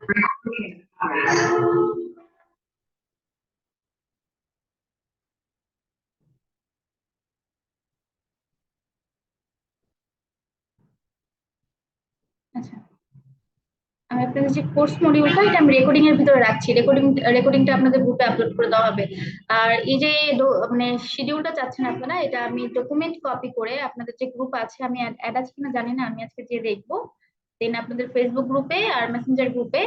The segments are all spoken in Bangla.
আচ্ছা, আমি আপনাদের যে কোর্স মডিউলটা এটা আমি রেকর্ডিং এর ভিতরে রাখছি, রেকর্ডিংটা আপনাদের গ্রুপে আপলোড করে দেওয়া হবে। আর এই যে মানে শিডিউলটা চাচ্ছেন আপনারা, এটা আমি ডকুমেন্ট কপি করে আপনাদের যে গ্রুপ আছে, আমি অ্যাড আছে কিনা জানি না, আমি আজকে যে দেখবো, দেন আপনাদের ফেসবুক গ্রুপে আর মেসেঞ্জার গ্রুপে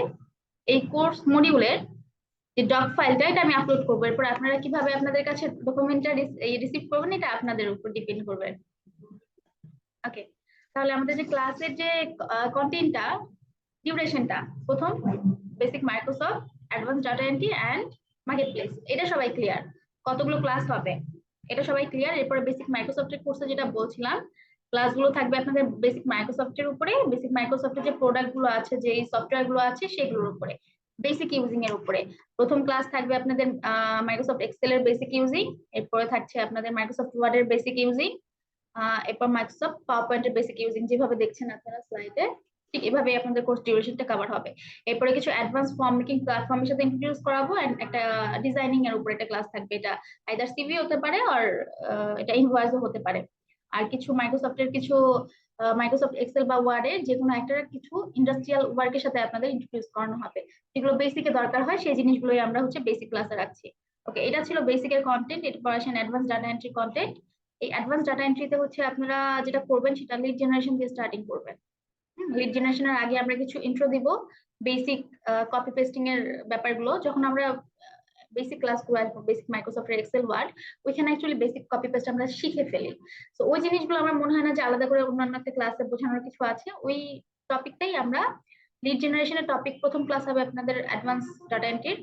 এই কোর্স মডিউলের যে ডক ফাইলটা এটা আমি আপলোড করবো। এরপর আপনারা কিভাবে আপনাদের কাছে ডকুমেন্টটা রিসিভ করবেন এটা আপনাদের উপর ডিপেন্ড করবে। ওকে, তাহলে আমাদের যে ক্লাসের যে কন্টেন্টটা, ডিউরেশনটা, প্রথম basic Microsoft, advance data entry and market place, এটা সবাই ক্লিয়ার। কতগুলো ক্লাস হবে এটা সবাই ক্লিয়ার। এরপরে বেসিক মাইক্রোসফটের কোর্সে যেটা বলছিলাম, ক্লাসগুলো থাকবে আপনাদের বেসিক মাইক্রোসফটের উপরে, বেসিক মাইক্রোসফটের যে প্রোডাক্ট গুলো আছে, যে সফটওয়্যার গুলো আছে সেগুলোর উপরে, বেসিক ইউজিং এর উপরে। প্রথম ক্লাস থাকবে আপনাদের মাইক্রোসফট এক্সেল এর বেসিক ইউজিং, এরপরে থাকছে আপনাদের মাইক্রোসফট ওয়ার্ড এর বেসিক ইউজিং, এরপর মাইক্রোসফট পাওয়ার পয়েন্টের বেসিক ইউজিং, যেভাবে দেখছেন আপনারা স্লাইডে, ঠিক এভাবে আপনাদের কোর্স ডিউরেশনটা কভার হবে। এরপরে কিছু অ্যাডভান্স ফর্ম মেকিং প্ল্যাটফর্মের সাথে ইন্ট্রোডিউস করাবো, এন্ড একটা ডিজাইনিং এর উপরে একটা ক্লাস থাকবে। এটা আইদার সিভি হতে পারে আর এটা ইনভয়েসও হতে পারে। আর কিছু মাইক্রোসফটের কিছু মাইক্রোসফট এক্সেল বা ওয়ার্ডের যে কোনো একটা কিছু ইন্ডাস্ট্রিয়াল ওয়ার্কের সাথে আপনাদের ইন্ট্রোডিউস করানো হবে। যেগুলো বেসিকে দরকার হয় সেই জিনিসগুলোই আমরা হচ্ছে বেসিক ক্লাসে রাখছি। ওকে, এটা ছিল বেসিকের কন্টেন্ট। এরপর আসেন অ্যাডভান্স ডাটা এন্ট্রি কন্টেন্ট। এই অ্যাডভান্স ডাটা এন্ট্রিতে হচ্ছে আপনারা যেটা করবেন সেটা লিড জেনারেশন দিয়ে স্টার্টিং করবেন। লিড জেনারেশনের আগে আমরা কিছু ইন্ট্রো দিব, বেসিক কপি পেস্টিং এর ব্যাপারগুলো। যখন আমরা বেসিক ক্লাসগুলো আসবো, বেসিক মাইক্রোসফট এক্সেল ওয়ার্ড, ওইখানে অ্যাকচুয়ালি বেসিক কপি পেস্ট আমরা শিখে ফেলি। তো ওই জিনিসগুলো আমার মনে হয় না যে আলাদা করে অন্যান্য একটা ক্লাসে বোঝানোর কিছু আছে। ওই টপিকটাই আমরা, লিড জেনারেশনের টপিক প্রথম ক্লাস হবে আপনাদের অ্যাডভান্স ডাটা এন্ট্রির।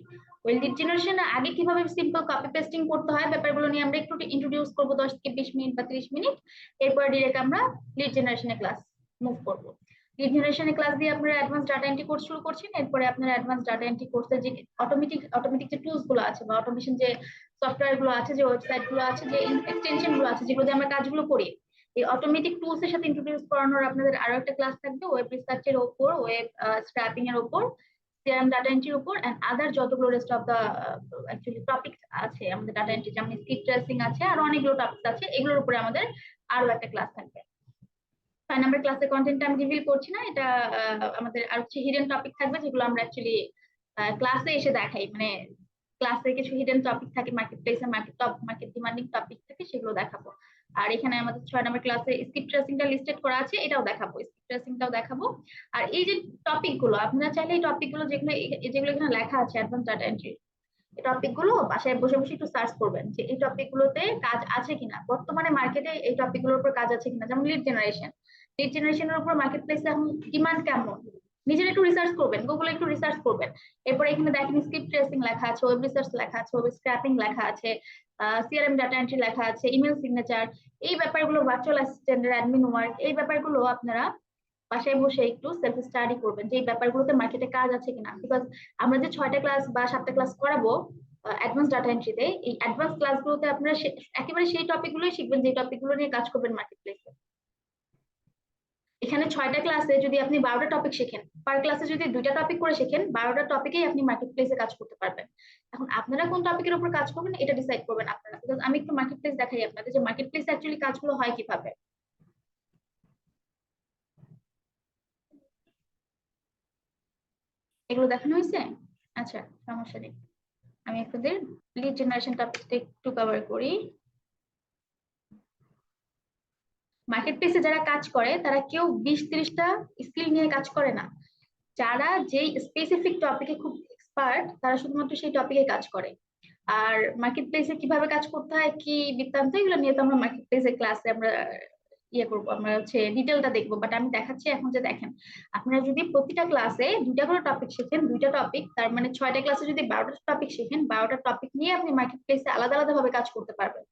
ওই লিড জেনারেশনের আগে কিভাবে সিম্পল কপি পেস্টিং করতে হয় ব্যাপারগুলো নিয়ে আমরা একটু ইন্ট্রোডিউস করবো 10 থেকে 20 মিনিট বা 30 মিনিট। এরপর ডিরেক্ট আমরা লিড জেনারেশনের ক্লাস মুভ করবো। লিড জেনারেশনের ক্লাস দিয়ে আপনারা অ্যাডভান্স ডাটা এন্ট্রি কোর্স শুরু করছেন। এরপরে আপনারা অ্যাডভান্স ডাটা এন্ট্রি কোর্সের যে অটোমেটিক যে টুলস গুলো আছে বা অটোমেশন যে সফটওয়্যার গুলো আছে, যে ওয়েবসাইট গুলো আছে, যে এক্সটেনশন গুলো আছে, যেগুলো দিয়ে আমরা কাজগুলো করি, এই অটোমেটিক টুলস এর সাথে ইন্ট্রোডিউস করানোর আপনাদের আরো একটা ক্লাস থাকবে ওয়েব রিসার্চের উপর, ওয়েব স্ক্র্যাপিং এর উপর, সিআরএম ডাটা এন্ট্রির উপর, এন্ড আদার যতগুলো rest of the actually topic আছে আমাদের ডাটা এন্ট্রি, যেমন স্কিপ ট্রেসিং আছে, আর অনেকগুলো টপিক আছে, এগুলোর উপরে আমাদের আরো একটা ক্লাস থাকবে। 6 নম্বর ক্লাসের কন্টেন্টটা আমি রিভিল করছি না, এটা আমাদের আর কিছু হিডেন টপিক থাকবে যেগুলো আমরা অ্যাকচুয়ালি ক্লাসে এসে দেখাই। মানে ক্লাসে কিছু হিডেন টপিক থাকে, মার্কেট প্লেসে মার্কেট ডিমান্ডিং টপিক থাকে, সেগুলো দেখাবো। আর এখানে আমাদের 6 নম্বর ক্লাসে স্কিপ ট্রেসিংটা লিস্টেড করা আছে, এটাও দেখাবো, স্কিপ ট্রেসিংটাও দেখাবো। আর এই যে টপিক গুলো, আপনারা চাইলে এই টপিক গুলো যেগুলো যেগুলো এখানে লেখা আছে অ্যাডভান্স ডাটা এন্ট্রি, এই টপিক গুলো বাসায় বসে বসে একটু সার্চ করবেন যে এই টপিক গুলোতে কাজ আছে কিনা, বর্তমানে মার্কেটে এই টপিক গুলোর উপর কাজ আছে কিনা। যেমন লিড জেনারেশনের উপর মার্কেট প্লেসে এখন ডিমান্ড কেমন, নিজের একটু রিসার্চ করবেন, গুগলে একটু রিসার্চ করবেন। এরপর এখানে দেখেন স্ক্রিপ্ট ট্রেসিং লেখা আছে, ওয়েব রিসার্চ লেখা আছে, ওয়েব স্ক্র্যাপিং লেখা আছে, সিআরএম ডাটা এন্ট্রি লেখা আছে, ইমেল সিগনেচার, এই ব্যাপারগুলো, ভার্চুয়াল অ্যাসিস্ট্যান্টের অ্যাডমিন ওয়ার্ক, এই ব্যাপারগুলো আপনারা বাসায় বসে একটু সেলফ স্টাডি করবেন যে এই ব্যাপারগুলোতে মার্কেটে কাজ আছে কিনা। বিকজ আমরা যে 6টা ক্লাস বা 7টা ক্লাস করাবো অ্যাডভান্স ডাটা এন্ট্রিতে, এই অ্যাডভান্স ক্লাসগুলোতে আপনারা একেবারে সেই টপিকগুলোই শিখবেন যে টপিকগুলো নিয়ে কাজ করবেন মার্কেট প্লেসে। এখানে 6টা ক্লাসে যদি আপনি 12টা টপিক শেখেন, পার ক্লাসে যদি 2টা টপিক করে শেখেন, 12টা টপিকেই আপনি মার্কেট প্লেসে কাজ করতে পারবেন। এখন আপনারা কোন টপিকের উপর কাজ করবেন এটা ডিসাইড করবেন আপনারা। বিকজ আমি একটু মার্কেট প্লেস দেখাই আপনাদের যে মার্কেট প্লেসে অ্যাকচুয়ালি কাজগুলো হয় কিভাবে। এগুলো দেখানো হয়েছে? আচ্ছা, সমস্যা নেই, আমি আপনাদের লিড জেনারেশন টপিকটা একটু কভার করি। মার্কেট প্লেসে যারা কাজ করে তারা কেউ 20-30টা স্কিল নিয়ে কাজ করে না। যারা যেই স্পেসিফিক টপিকে খুব এক্সপার্ট তারা শুধুমাত্র সেই টপিকে কাজ করে। আর মার্কেট প্লেসে কিভাবে কাজ করতে হয়, কি বৃত্তান্ত, এগুলো নিয়ে তো আমরা মার্কেট প্লেসের ক্লাসে আমরা ইয়ে করবো, আমরা হচ্ছে ডিটেলটা দেখবো। বাট আমি দেখাচ্ছি এখন যে দেখেন, আপনারা যদি প্রতিটা ক্লাসে 2টা করে টপিক শেখেন, 2টা টপিক, তার মানে 6টা ক্লাসে যদি 12টা টপিক শেখেন, 12টা টপিক নিয়ে আপনি মার্কেট প্লেসে আলাদা আলাদা ভাবে কাজ করতে পারবেন।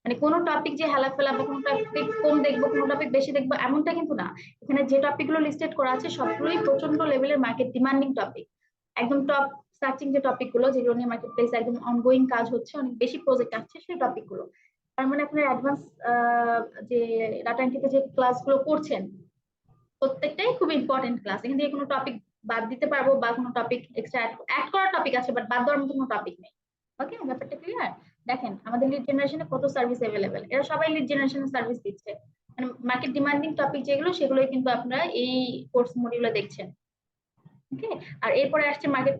মানে কোনো টপিক যে হেলা ফেলা বা কোনো টপিক কম দেখবো, কোনো টপিক বেশি দেখবো, এমনটা কিন্তু না। এখানে যে টপিক গুলো লিস্টেড করা আছে সবগুলোই প্রচন্ড লেভেলের মার্কেট ডিমান্ডিং টপিক, একদম টপ সার্চিং যে টপিক গুলো, যেগুলো নিয়ে মার্কেট প্লেসে একদম অনগোয়িং কাজ হচ্ছে, অনেক বেশি প্রজেক্ট আসছে, সেই টপিক গুলো। তার মানে আপনার অ্যাডভান্স যে ডাটা এন্ট্রিতে যে ক্লাসগুলো করছেন প্রত্যেকটাই খুব ইম্পর্টেন্ট ক্লাস। এখান থেকে কোনো টপিক বাদ দিতে পারবো বা কোনো টপিক এক্সট্রা অ্যাড করার টপিক আছে, বাট বাদ দেওয়ার মতো কোনো টপিক নেই। ওকে, ব্যাপারটা ক্লিয়ার? দেখেন আমাদের লিড জেনারেশনে কত সার্ভিস অ্যাভেলেবেল, এরা সবাই লিড জেনারেশনের সার্ভিস দিচ্ছে। মানে মার্কেট ডিমান্ডিং টপিক যেগুলো, সেগুলোই কিন্তু আপনারা এই কোর্স মডিউলে দেখছেন। ওকে, আর এরপরে আসছে মার্কেট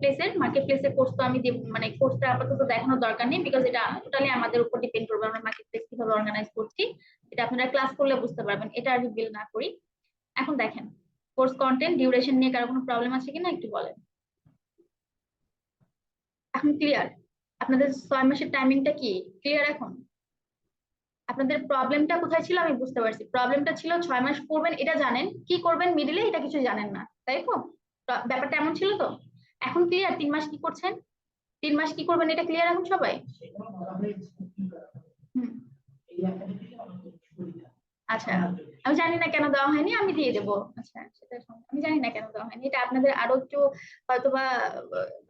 প্লেসের কোর্স তো আমি মানে কোর্সটা আপাতত দেখানোর দরকার নেই, বিকজ এটা টোটালি আমাদের উপর ডিপেন্ড করবে আমরা মার্কেট প্লেস কিভাবে অর্গানাইজ করছি। এটা আপনারা ক্লাস করলে বুঝতে পারবেন, এটা আর রিভিল না করি। এখন দেখেন কোর্স কন্টেন্ট ডিউরেশন নিয়ে কারো কোনো প্রবলেম আছে কিনা একটু বলেন। এখন ক্লিয়ার? আপনাদের 6 মাসের টাইমিংটা কি ক্লিয়ার এখন? আপনাদের প্রবলেমটা কোথায় ছিল আমি বুঝতে পারছি, প্রবলেমটা ছিল 6 মাস পড়বেন এটা জানেন, কি করবেন মিডিলে এটা কিছু জানেন না, তাই তো? ব্যাপারটা এমন ছিল তো? এখন ক্লিয়ার 3 মাস কি করছেন, 3 মাস কি করবেন এটা ক্লিয়ার এখন সবাই? হুম। আচ্ছা, আমি জানি না কেন দেওয়া হয়নি, আমি দিয়ে দেবো। আচ্ছা সেটা আমি জানি না কেন দেওয়া হয়নি, এটা আপনাদের আরো একটু হয়তোবা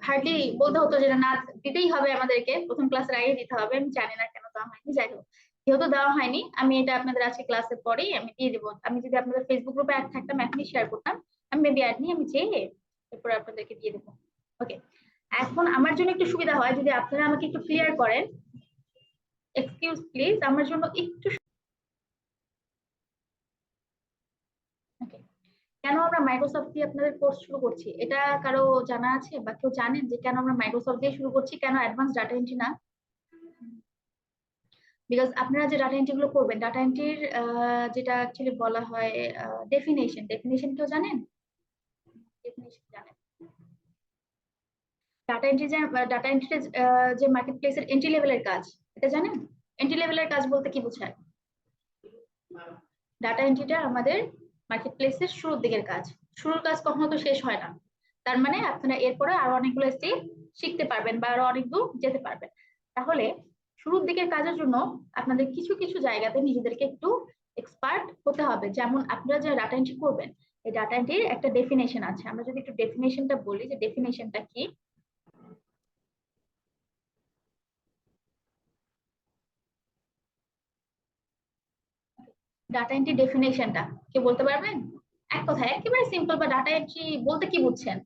হার্ডলি বলতে হতো, যেটা না দিতেই হবে আমাদেরকে, প্রথম ক্লাসের আগে দিতে হবে। আমি জানি না কেন দেওয়া হয়নি, যাই হোক, যেহেতু দেওয়া হয়নি আমি এটা আপনাদের আজকে ক্লাসের পরেই আমি দিয়ে দেবো। আমি যদি আপনাদের ফেসবুক গ্রুপে অ্যাড থাকতাম এখনই শেয়ার করতাম। আমি মেবি অ্যাড নিয়ে আমি চেয়ে এরপর আপনাদেরকে দিয়ে দেবো। ওকে, এখন আমার জন্য একটু সুবিধা হয় যদি আপনারা আমাকে একটু ক্লিয়ার করেন। এক্সকিউজ প্লিজ, আমার জন্য একটু। ওকে, কেন আমরা মাইক্রোসফট দিয়ে আপনাদের কোর্স শুরু করছি এটা কারো জানা আছে, বা কেউ জানেন যে কেন আমরা মাইক্রোসফট দিয়ে শুরু করছি, কেন অ্যাডভান্স ডাটা এন্ট্রি না? বিকজ আপনারা যে ডাটা এন্ট্রি গুলো করবেন, ডাটা এন্ট্রির যেটা অ্যাকচুয়ালি বলা হয় ডেফিনেশন কেউ জানেন? ডেফিনেশন জানেন? ডাটা এন্ট্রি যে মার্কেট প্লেসের এন্ট্রি লেভেলের কাজ, এটা জানেন? এন্ট্রি লেভেলের কাজ বলতে কি বোঝায়? ডাটা এন্ট্রিটা আমাদের মার্কেট প্লেসের শুরুর দিকের কাজ। শুরুর কাজ কখনো তো শেষ হয় না, তার মানে আপনারা এরপরে আরো অনেকগুলো স্টেপ শিখতে পারবেন বা আরো অনেক দূর যেতে পারবেন। তাহলে শুরুর দিকের কাজের জন্য আপনাদের কিছু কিছু জায়গাতে নিজেদেরকে একটু এক্সপার্ট হতে হবে। যেমন আপনারা যে ডাটা এন্ট্রি করবেন, এই ডাটা এন্ট্রির একটা ডেফিনেশন আছে, আমরা যদি একটু ডেফিনেশনটা বলি যে ডেফিনেশনটা কি। ডাটা এন্ট্রি ডেফিনেশনটা কে বলতে পারবেন? এক কথায় একেবারে সিম্পল, বা ডাটা এন্ট্রি বলতে কি বুঝছেন?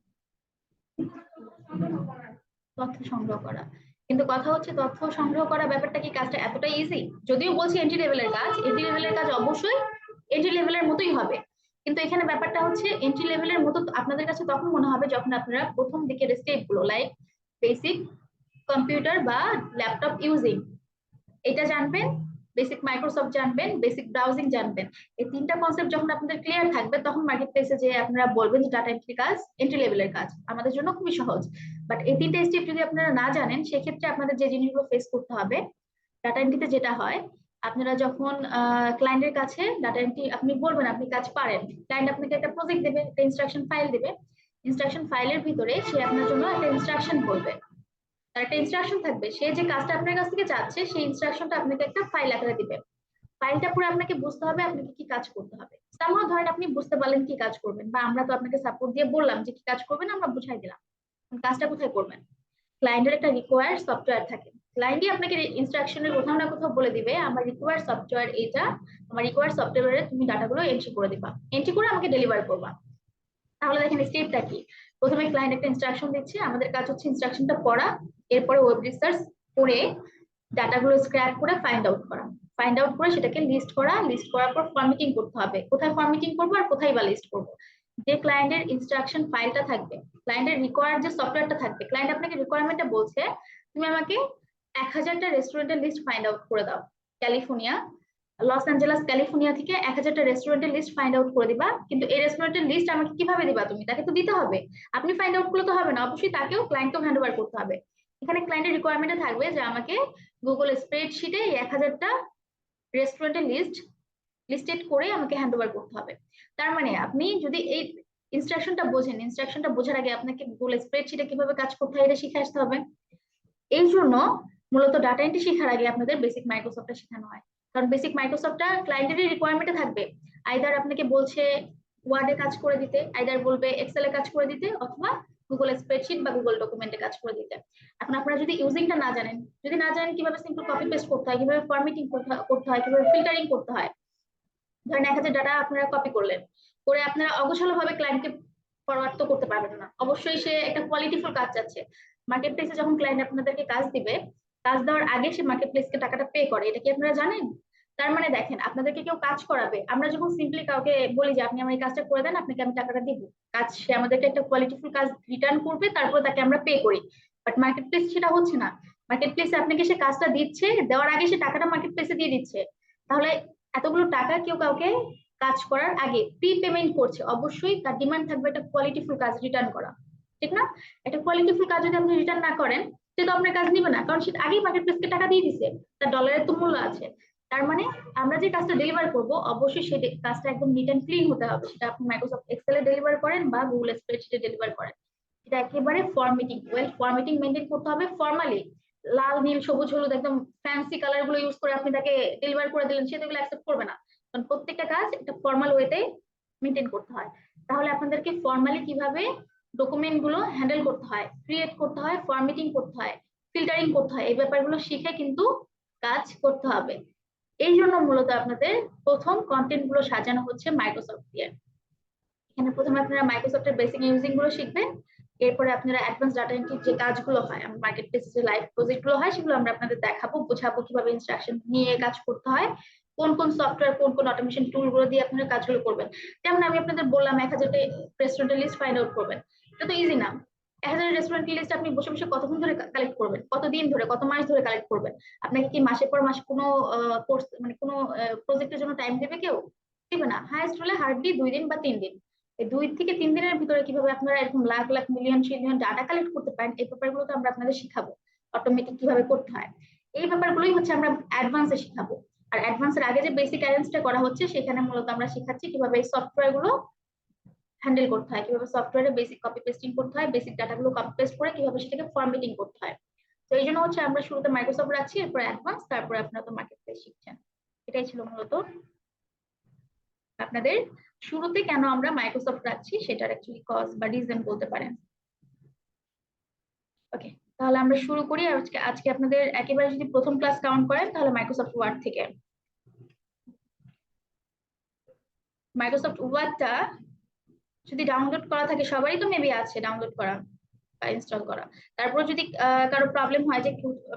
তথ্য সংগ্রহ করা। কিন্তু কথা হচ্ছে তথ্য সংগ্রহ করা ব্যাপারটা কি কাজটা এতটা ইজি? যদিও বলছি এন্ট্রি লেভেলের কাজ, এন্ট্রি লেভেলের কাজ অবশ্যই এন্ট্রি লেভেলের মতোই হবে, কিন্তু এখানে ব্যাপারটা হচ্ছে এন্ট্রি লেভেলের মতো আপনাদের কাছে তখন মনে হবে যখন আপনারা প্রথম দিকের স্টেপ গুলো লাইক বেসিক কম্পিউটার বা ল্যাপটপ ইউজিং এটা জানবেন, বেসিক মাইক্রোসফট জানবেন, বেসিক ব্রাউজিং জানবেন। এই তিনটা কনসেপ্ট যখন আপনাদের ক্লিয়ার থাকবে তখন মার্কেট প্লেসে যে আপনারা বলবেন যে ডাটা এন্ট্রি কাজ এন্ট্রি লেভেলের কাজ আমাদের জন্য খুবই সহজ। বাট এই তিনটা স্টেপ যদি আপনারা না জানেন সেক্ষেত্রে আপনাদের যে জিনিসগুলো ফেস করতে হবে ডাটা এন্ট্রিতে যেটা হয়, আপনারা যখন ক্লায়েন্টের কাছে ডাটা এন্ট্রি আপনি বলবেন আপনি কাজ পারেন, ক্লায়েন্ট আপনাকে একটা প্রজেক্ট দেবে, একটা ইনস্ট্রাকশন ফাইল দেবে। ইনস্ট্রাকশন ফাইলের ভিতরে সে আপনার জন্য একটা ইনস্ট্রাকশন বলবে, তার একটা ইনস্ট্রাকশন থাকবে, সে যে কাজটা আপনার কাছ থেকে চাচ্ছে সেই ইনস্ট্রাকশনটা আপনাকে একটা ফাইল আকারে দিবে। ফাইলটা পুরো আপনাকে বুঝতে হবে আপনাকে কি কাজ করতে হবে। সামহাও ধরেন আপনি বুঝতে পারলেন কি কাজ করবেন, বা আমরা তো আপনাকে সাপোর্ট দিয়ে বললাম যে কি কাজ করবেন, আমরা বুঝাই দিলাম, কাজটা কোথায় করবেন। ক্লায়েন্টের একটা রিকোয়ার্ড সফটওয়্যার থাকে, ক্লায়েন্টই আপনাকে ইনস্ট্রাকশনের কোথাও না কোথাও বলে দিবে আমার রিকোয়ার্ড সফটওয়্যার এটা, আমার রিকোয়ার্ড সফটওয়্যারে তুমি ডাটাগুলো এন্ট্রি করে দিবা, এন্ট্রি করে আমাকে ডেলিভার করবা। তাহলে দেখেন স্টেপটা কি, প্রথমে ক্লায়েন্ট একটা ইনস্ট্রাকশন দিচ্ছে, আমাদের কাজ হচ্ছে ইনস্ট্রাকশনটা পড়া, এরপরে ওয়েব রিসার্চ করে ডাটাগুলো স্ক্র্যাপ করে ফাইন্ড আউট করা, ফাইন্ড আউট করে সেটাকে লিস্ট করা, লিস্ট করার পর ফরম্যাটিং করতে হবে, কোথায় ফরম্যাটিং করবো আর কোথায় বা লিস্ট করবো। যে ক্লায়েন্টের ইনস্ট্রাকশন ফাইলটা থাকবে, ক্লায়েন্টের রিকোয়ার্ড যে সফটওয়্যারটা থাকবে, ক্লায়েন্ট আপনাকে রিকোয়ারমেন্টটা বলছে তুমি আমাকে 1000টা রেস্টুরেন্টের লিস্ট ফাইন্ড আউট করে দাও, ক্যালিফোর্নিয়া লস অ্যাঞ্জেলাস ক্যালিফোর্নিয়া থেকে 1000টা রেস্টুরেন্টের লিস্ট ফাইন্ড আউট করে দিবা, কিন্তু এই রেস্টুরেন্টের লিস্ট আমাকে কিভাবে দিবা, তুমি তাকে তো দিতে হবে, আপনি ফাইন্ড আউট করলে তো হবে না, অবশ্যই তাকেও ক্লায়েন্টকেও হ্যান্ড ওভার করতে হবে। এখানে ক্লায়েন্টের রিকোয়ারমেন্টে থাকবে যে আমাকে গুগল স্প্রেডশিটে এই 1000টা রেস্টুরেন্টের লিস্টেড করে আমাকে হ্যান্ড ওভার করতে হবে। তার মানে আপনি যদি এই ইনস্ট্রাকশনটা বোঝেন, ইনস্ট্রাকশনটা বোঝার আগে আপনাকে গুগল স্প্রেডশিটে কিভাবে কাজ করতে হয় এটা শিখে আসতে হবে। এই জন্য মূলত ডাটা এন্ট্রি শেখার আগে আপনাদের বেসিক মাইক্রোসফটটা শেখানো হয়, কারণ বেসিক মাইক্রোসফটটা ক্লায়েন্টের রিকোয়ারমেন্টে থাকবে, আইদার আপনাকে বলছে ওয়ার্ডে কাজ করে দিতে, আইদার বলবে এক্সেলে কাজ করে দিতে, অথবা গুগল স্প্রেডশিট বা গুগল ডকুমেন্টে কাজ করে দিতে। এখন আপনারা যদি ইউজিংটা না জানেন, যদি না জানেন কিভাবে সিম্পল কপি পেস্ট করতে হয়, কিভাবে ফরম্যাটিং করতে হয়, কিভাবে ফিল্টারিং করতে হয়, ধরেন 1000 ডাটা আপনারা কপি করলেন, করে আপনারা অগোছালো ভাবে ক্লায়েন্টকে ফরওয়ার্ড তো করতে পারবেন না, অবশ্যই সে একটা কোয়ালিটিফুল কাজ চাচ্ছে। মার্কেট প্লেসে যখন ক্লায়েন্ট আপনাদেরকে কাজ দিবে, কাজ দেওয়ার আগে সে মার্কেট প্লেসকে টাকাটা পে করে, এটা কি আপনারা জানেন? তার মানে দেখেন, আপনাদেরকে কেউ কাজ করাবে, আমরা যখন সিম্পলি কাউকে বলি যে আপনি আমার এই কাজটা করে দেন, আপনাকে আমি টাকাটা দিব, কাজ সে আমাদেরকে একটা কোয়ালিটিফুল কাজ রিটার্ন করবে, তারপর তাকে আমরা পে করি। বাট মার্কেট প্লেস সেটা হচ্ছে না। মার্কেট প্লেসে আপনাকে সে কাজটা দিচ্ছে, দেওয়ার আগে সে টাকাটা মার্কেট প্লেসে দিয়ে দিচ্ছে। তাহলে এতগুলো টাকা কেউ কাউকে কাজ করার আগে প্রি পেমেন্ট করছে, অবশ্যই তার ডিমান্ড থাকবে একটা কোয়ালিটিফুল কাজ রিটার্ন করা, ঠিক না? একটা কোয়ালিটিফুল কাজ যদি আপনি রিটার্ন না করেন, সে তো আপনার কাজ নিবে না, কারণ সে আগেই মার্কেট প্লেসকে টাকা দিয়ে দিছে, তার ডলারের তো মূল্য আছে। তার মানে আমরা যে কাজটা ডেলিভার করব, অবশ্যই সেই কাজটা একদম নিট অ্যান্ড ক্লিন হতে হবে, সেটা আপনি মাইক্রোসফট এক্সেলে ডেলিভার করেন বা গুগল স্প্রেডশিটে ডেলিভার করেন। এটা একেবারে ফরম্যাটিং, ফরম্যাটিং মেনটেন করতে হবে ফর্মালি। লাল নীল সবুজ হলুদ একদম ফ্যান্সি কালার গুলো ইউজ করে আপনি তাকে ডেলিভার করে দিলেন, সে তো এগুলো অ্যাকসেপ্ট করবে না। কারণ প্রত্যেকটা কাজ একটা ফর্মাল ওয়েতে মেনটেন করতে হয়। তাহলে আপনাদেরকে ফর্মালি কিভাবে ডকুমেন্ট গুলো হ্যান্ডেল করতে হয়, ক্রিয়েট করতে হয়, ফরম্যাটিং করতে হয়, ফিল্টারিং করতে হয়, এই ব্যাপারগুলো শিখে কিন্তু কাজ করতে হবে। এই জন্য মূলত আপনাদের প্রথম কন্টেন্ট গুলো সাজানো হচ্ছে মাইক্রোসফট দিয়ে। এখানে প্রথমে আপনারা মাইক্রোসফটের বেসিক ইউজিং গুলো শিখবেন। এরপরে আপনারা অ্যাডভান্স ডাটা এন্ট্রির যে কাজগুলো হয়, মার্কেট প্লেসে যে লাইভ প্রজেক্ট গুলো হয়, সেগুলো আমরা আপনাদের দেখাবো, বোঝাবো কিভাবে ইনস্ট্রাকশন নিয়ে কাজ করতে হয়, কোন কোন সফটওয়্যার, কোন কোন অটোমেশন টুল গুলো দিয়ে আপনারা কাজগুলো করবেন। যেমন আমি আপনাদের বললাম 1000টা রেস্টুরেন্টের লিস্ট ফাইন্ড আউট করবেন, এটা তো ইজি না। 1000 রেস্টুরেন্টের লিস্ট আপনি বসে বসে কতক্ষণ ধরে কালেক্ট করবেন, কতদিন ধরে, কত মাস ধরে কালেক্ট করবেন? আপনাকে কি মাসের পর মাস কোনো কোর্স মানে কোনো প্রজেক্টের জন্য টাইম দেবে কেউ? দিবে না। হাইস্ট হলে হার্ডলি 2 দিন বা 3 দিন। এই 2 থেকে 3 দিনের ভিতরে কিভাবে আপনারা এরকম lakh lakh million trillion data collect করতে পারেন, এই ব্যাপারগুলো তো আমরা আপনাদের শিখাবো। অটোমেটিক কিভাবে করতে হয়, এই ব্যাপারগুলোই হচ্ছে আমরা অ্যাডভান্সে শিখাবো। আর অ্যাডভান্সের আগে যে বেসিক অ্যারেঞ্জটা করা হচ্ছে, সেখানে মূলত আমরা শেখাচ্ছি কিভাবে এই সফটওয়্যার গুলো হ্যান্ডেল করতে হয়, কিভাবে সফটওয়্যারে বেসিক কপি পেস্টিং করতে হয়, বেসিক ডাটাগুলো কপি পেস্ট করে কিভাবে সেটাকে ফরম্যাটিং করতে হয়। তো এই জন্য হচ্ছে আমরা শুরুতে মাইক্রোসফট রাখছি, এরপর অ্যাডভান্স, তারপরে আপনারা তো মার্কেট প্লেস শিখছেন। এটাই ছিল মূলত আপনাদের শুরুতে কেন আমরা মাইক্রোসফট রাখছি সেটার অ্যাকচুয়ালি কজ বা রিজন বলতে পারেন। ওকে, তাহলে আমরা শুরু করি। আজকে আজকে আপনাদের একেবারে যদি প্রথম ক্লাস কাউন্ট করেন, তাহলে মাইক্রোসফট ওয়ার্ড থেকে। মাইক্রোসফট ওয়ার্ডটা যদি ডাউনলোড করা থাকে, সবারই তো মেবি আছে ডাউনলোড করা বা ইনস্টল করা। তারপর যদি কারো প্রবলেম হয় যে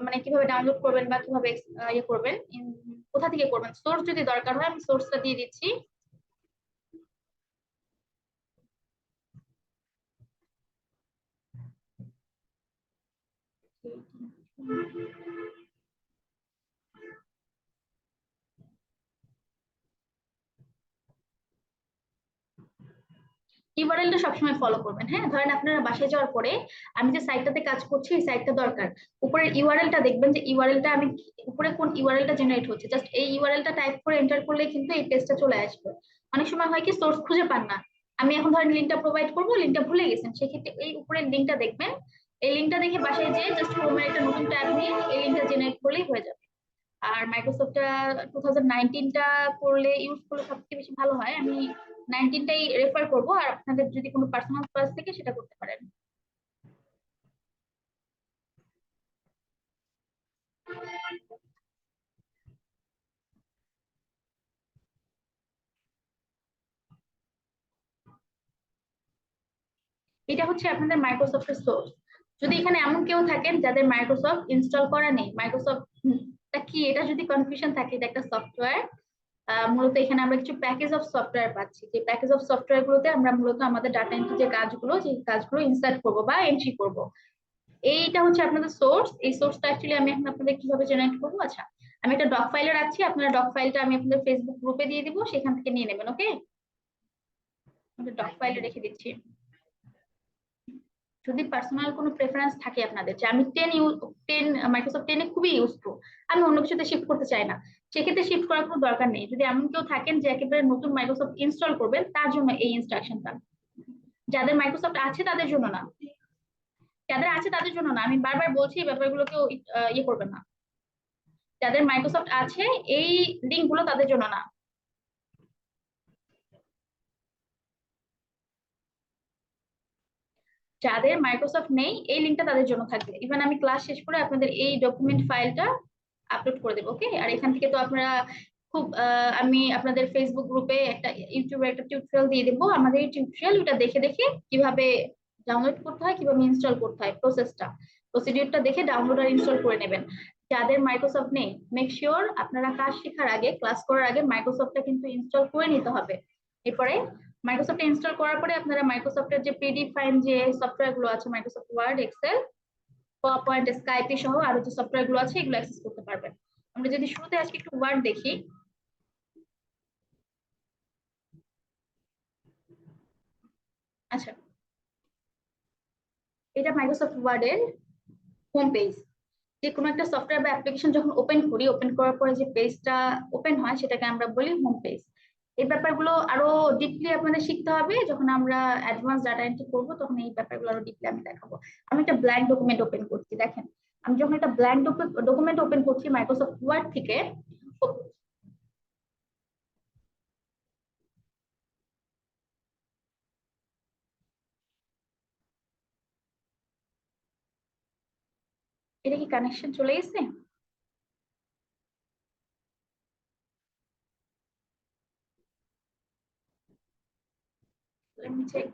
মানে কিভাবে ডাউনলোড করবেন বা কিভাবে ইয়ে করবেন, কোথা থেকে করবেন, সোর্স যদি দরকার হয় আমি সোর্সটা দিয়ে দিচ্ছি। ইউআরএলটা সবসময় ফলো করবেন। হ্যাঁ, ধরেন আপনারা বাসায় যাওয়ার পরে আমি যে সাইটটাতে কাজ করছি, এই সাইটটা দরকার, উপরের ইউআরএলটা দেখবেন যে ইউআরএলটা আমি উপরে কোন ইউআরএলটা জেনারেট হচ্ছে, জাস্ট এই ইউআরএলটা টাইপ করে এন্টার করলে কিন্তু এই পেজটা চলে আসবে। অনেক সময় হয় কি সোর্স খুঁজে পান না, আমি এখন ধরেন লিঙ্কটা প্রোভাইড করবো, লিঙ্কটা ভুলে গেছেন, সেক্ষেত্রে এই উপরের লিঙ্কটা দেখবেন, এই লিঙ্কটা দেখে বাসায় যেয়ে জাস্ট ক্রোমের একটা নতুন ট্যাব নিয়ে এই লিঙ্কটা জেনারেট করলেই হয়ে যাবে। আর মাইক্রোসফটটা 2019টা করলে ইউজ করলে সবথেকে বেশি ভালো হয়, আমি 19টাই রেফার করবো, আর আপনাদের যদি কোনো পার্সোনাল ক্লাস থেকে সেটা করতে পারেন। এটা হচ্ছে আপনাদের মাইক্রোসফটের সোর্স। যদি এখানে এমন কেউ থাকেন যাদের মাইক্রোসফট ইনস্টল করা নেই, মাইক্রোসফট কি এটা যদি কনফিউশন থাকে, এটা একটা সফটওয়্যার। মূলত এখানে আমরা কিছু প্যাকেজ অফ সফটওয়্যার পাচ্ছি, যে প্যাকেজ অফ সফটওয়্যার গুলোতে আমরা মূলত আমাদের ডাটা এন্ট্রি যে কাজগুলো, যে কাজগুলো ইনসার্ট করবো বা এন্ট্রি করব। এইটা হচ্ছে আপনাদের সোর্স। এই সোর্সটা অ্যাকচুয়ালি আমি এখন আপনাদের কিভাবে জেনারেট করবো, আচ্ছা আমি একটা ডক ফাইলে রাখছি, আপনারা ডক ফাইলটা আমি আপনাদের ফেসবুক গ্রুপে দিয়ে দিব, সেখান থেকে নিয়ে নেবেন। ওকে, ডক ফাইলে রেখে দিচ্ছি। যদি পার্সোনাল কোনো প্রেফারেন্স থাকে আপনাদের, যে আমি 10 মাইক্রোসফট 10 খুবই ইউজ টু, আমি অন্য কিছুতে শিফট করতে চাই না, সেক্ষেত্রে শিফট করার কোনো দরকার নেই। যদি এমন কেউ থাকেন যে একেবারে নতুন মাইক্রোসফট ইনস্টল করবেন, তার জন্য এই ইনস্ট্রাকশনটা। যাদের মাইক্রোসফট আছে তাদের জন্য না, যাদের আছে তাদের জন্য না, আমি বারবার বলছি এই ব্যাপারগুলো কেউ ইয়ে করবেন না। যাদের মাইক্রোসফট আছে, এই লিঙ্ক গুলো তাদের জন্য না। যাদের মাইক্রোসফট নেই, এই লিঙ্কটা তাদের জন্য থাকবে। ইভেন আমি ক্লাস শেষ করে আপনাদের এই ডকুমেন্ট ফাইলটা আপলোড করে দেবো। ওকে, আর এখান থেকে তো আপনারা খুব আমি আপনাদের ফেসবুক গ্রুপে একটা ইউটিউবে একটা টিউটোরিয়াল দিয়ে দেবো, আমাদের এই টিউটোরিয়াল ওটা দেখে দেখে কিভাবে ডাউনলোড করতে হয়, কিভাবে ইনস্টল করতে হয়, প্রসিডিউরটা দেখে ডাউনলোড আর ইনস্টল করে নেবেন। যাদের মাইক্রোসফট নেই, মেক শিওর আপনারা কাজ শেখার আগে, ক্লাস করার আগে মাইক্রোসফটটা কিন্তু ইনস্টল করে নিতে হবে। এরপরে মাইক্রোসফট ইনস্টল করার পরে আপনারা মাইক্রোসফটের যে প্রিডিফাইন যে সফটওয়্যার গুলো আছে, Microsoft Word, Excel, PowerPoint, Skype সহ আরো যে সফটওয়্যার গুলো আছে এগুলো অ্যাক্সেস করতে পারবেন। আমরা যদি শুরুতে আজকে একটু ওয়ার্ড দেখি। আচ্ছা, এটা মাইক্রোসফট ওয়ার্ডের হোম পেজ। যে কোনো একটা সফটওয়্যার বা অ্যাপ্লিকেশন যখন ওপেন করি, ওপেন করার পরে যে পেজটা ওপেন হয় সেটাকে আমরা বলি হোম পেজ। এই ব্যাপারগুলো আরো ডিপলি আপনাদের শিখতে হবে, যখন আমরা অ্যাডভান্স ডাটা এন্ট্রি করবো তখন এই ব্যাপারগুলো আরো ডিপলি আমি দেখাবো। আমি একটা ব্ল্যাঙ্ক ডকুমেন্ট ওপেন করছি, দেখেন আমি যখন একটা ব্ল্যাঙ্ক ডকুমেন্ট ওপেন করছি মাইক্রোসফট ওয়ার্ড থেকে। এটা কি কানেকশন চলে গেছে? Let me check.